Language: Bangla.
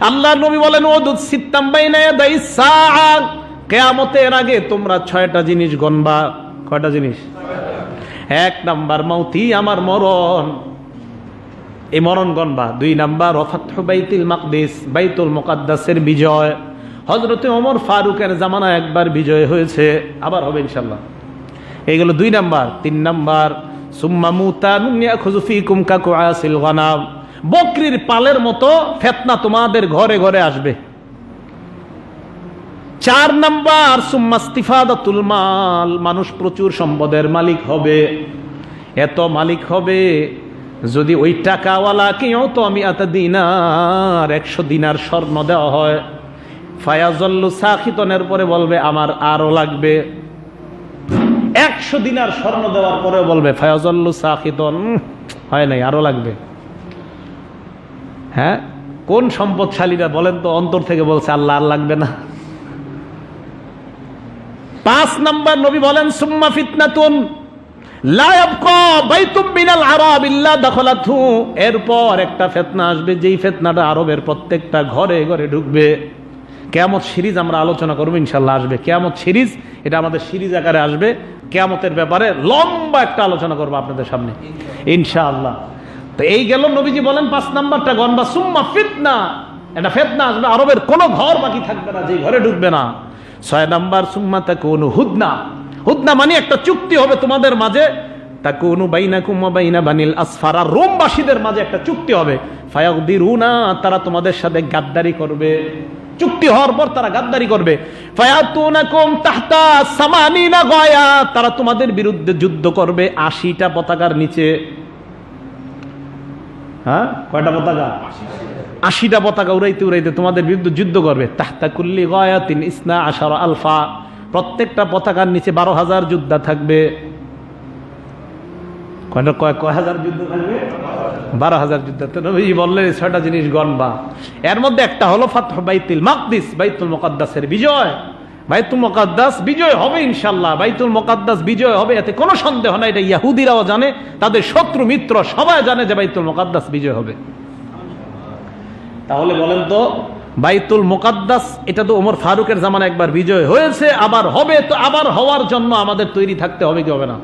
আল্লাহর নবী বলেন ওদুদ সিত্তাম বাইনা ইয়াদাইস সাআ, কিয়ামতের আগে তোমরা 6টা জিনিস গণবা। কয়টা জিনিস? 1 নাম্বার মাউতি, আমার মরণ, এই মরণ গণবা। 2 নাম্বার ফাতহু বাইতুল মাকদিস, বাইতুল মুকাদ্দাসের বিজয়। হযরতে ওমর ফারুকের জামানায় একবার বিজয় হয়েছে, আবার হবে ইনশাআল্লাহ। এইগুলো 2 নাম্বার। 3 নাম্বার সুম্মা মুতানুন ইয়াখুযু ফীকুম কাকুআসিল গানাম, বকরির পালের মতো ফিতনা তোমাদের ঘরে ঘরে আসবে। 4 নাম্বার সুম্মা ইস্তিফাদাতুল মাল, মানুষ প্রচুর সম্পদের মালিক হবে। এত মালিক হবে যদি ওই টাকাওয়ালা কেউ তো আমি এত দিনার 100 দিনার স্বর্ণ দেওয়া হয়, ফায়াজল্লু সাখিতনের পরে বলবে আমার আরো লাগবে। 100 দিনার স্বর্ণ দেওয়ার পরে বলবে ফায়াজল্লু সাখিতন, হয় নাই, আরো লাগবে। হ্যাঁ, কোন সম্পদশালীরা বলেন তো অন্তর থেকে বলছে আল্লাহ আর লাগবে না? 5 নাম্বার নবী বলেন সুম্মা ফিতনাতুন লা ইয়াবকা বাইতুম মিনাল আরাব ইল্লা দাখালাতহু, এরপর একটা ফিতনা আসবে যেই ফিতনাটা আরবের প্রত্যেকটা ঘরে ঘরে ঢুকবে। কিয়ামত সিরিজ আমরা আলোচনা করব ইনশাআল্লাহ, আসবে কিয়ামত সিরিজ, এটা আমাদের সিরিজ আকারে আসবে। কিয়ামতের ব্যাপারে লম্বা একটা আলোচনা করব আপনাদের সামনে ইনশাআল্লাহ। তো এই গেল নবীজি বলেন 5 নাম্বারটা গণবা। সুম্মা ফিতনা, এটা ফিতনা আসবে, আরবের কোনো ঘর বাকি থাকবে না যে ঘরে ঢুকবে না। 6 নাম্বার সুম্মা তাকুনু হুদনা, হুদনা মানে একটা চুক্তি হবে তোমাদের মাঝে, তাকুনু বাইনাকুম ওয়া বাইনা বানিল আসফার, রোমবাসীদের মাঝে একটা চুক্তি হবে। ফায়াগদিরুনা, তারা তোমাদের সাথে গাদ্দারি করবে। চুক্তি হওয়ার পর তারা গাদ্দারি করবে। ফায়াতুনাকুম তাহতা সামানিনা গায়া, তারা তোমাদের বিরুদ্ধে যুদ্ধ করবে 80টা পতাকার নিচে। হ্যাঁ, কয়টা পতাকা? 80টা পতাকা উড়াইতে উড়াইতে তোমাদের বিরুদ্ধে যুদ্ধ করবে। তাহতা কুল্লি গায়াতিন ইসনা আশারা আলফা, প্রত্যেকটা পতাকার নিচে 12,000 যোদ্ধা থাকবে। কয় হাজার যুদ্ধ থাকবে? 12,000 যুদ্ধ। তো নবী বললেন 6টা জিনিস গণবা। এর মধ্যে একটা হলো ফাতহু বাইতুল মাকদিস, বাইতুল মুকাদ্দাসের বিজয়। বাইতুল মুকাদ্দাস বিজয় হবে ইনশাআল্লাহ, বাইতুল মুকাদ্দাস বিজয় হবে, এতে কোনো সন্দেহ নাই। এটা ইহুদিরাও জানে, তাদের শত্রু মিত্র সবাই জানে যে বাইতুল মুকাদ্দাস বিজয় হবে। তাহলে বলেন তো, বাইতুল মুকাদ্দাস এটা তো ওমর ফারুকের জামানায় একবার বিজয় হয়েছে, আবার হবে, তো আবার হওয়ার জন্য আমাদের তৈরি থাকতে হবে কি হবে না?